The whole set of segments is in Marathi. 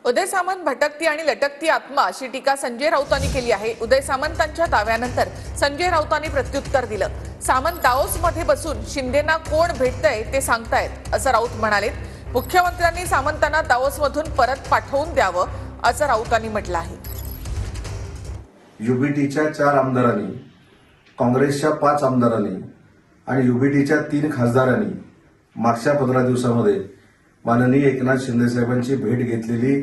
उदय सामंत भटकती आणि लटकती आत्मा अशी टीका संजय राऊतांनी केली आहे। उदय सामंतांच्या दाव्यानंतर संजय राऊतांनी प्रत्युत्तर दिलं। सामंत दाओसमध्ये बसून शिंदेना कोण भेटतंय ते सांगतायत असं राऊत म्हणाले। मुख्यमंत्र्यांनी सामंतांना दाओसमधून परत पाठवून द्यावं असं राऊतांनी म्हटलं आहे। युबीटीच्या 4 आमदारांनी, काँग्रेसच्या 5 आमदारांनी आणि युबीटीच्या 3 खासदारांनी मागच्या 15 दिवसांमध्ये माननीय एकनाथ शिंदे साहेबांची भेट घेतलेली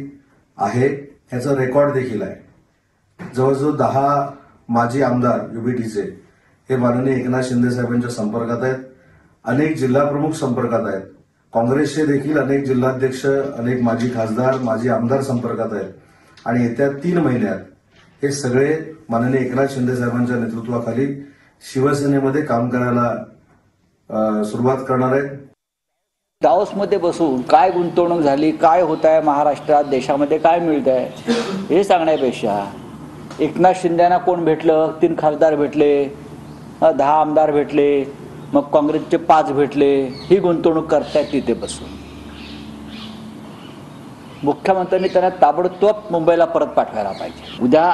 आहे। याचा रेकॉर्ड देखील आहे। जवळजवळ 10 माजी आमदार युबीटीचे हे माननीय एकनाथ शिंदे साहेबांच्या संपर्कात आहेत। अनेक जिल्हा प्रमुख संपर्कात आहेत। काँग्रेसचे देखील अनेक जिल्हाध्यक्ष, अनेक माजी खासदार, माजी आमदार संपर्कात आहेत आणि येत्या 3 महिन्यात हे सगळे माननीय एकनाथ शिंदे साहेबांच्या नेतृत्वाखाली शिवसेनेमध्ये काम करायला सुरुवात करणार आहेत। दाओसमध्ये बसून काय गुंतवणूक झाली, काय होत आहे महाराष्ट्रात, देशामध्ये काय मिळत आहे हे सांगण्यापेक्षा एकनाथ शिंदेना कोण भेटलं, 3 खासदार भेटले, 10 आमदार भेटले, मग काँग्रेसचे 5 भेटले, ही गुंतवणूक करतायत तिथे बसून। मुख्यमंत्र्यांनी त्यांना ताबडतोब मुंबईला परत पाठवायला पाहिजे। उद्या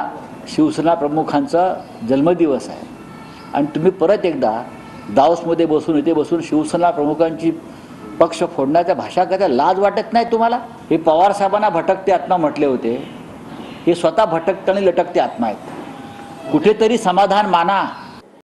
शिवसेना प्रमुखांचा जन्मदिवस आहे आणि तुम्ही परत एकदा दाओसमध्ये बसून इथे बसून शिवसेना प्रमुखांची पक्ष फोडण्याच्या भाषा करता लाज वाटत नाही तुम्हाला? हे पवार साहेबांना भटकते आत्मा म्हटले होते, हे स्वतः भटकते आणि लटकते आत्मा आहेत। कुठेतरी समाधान माना।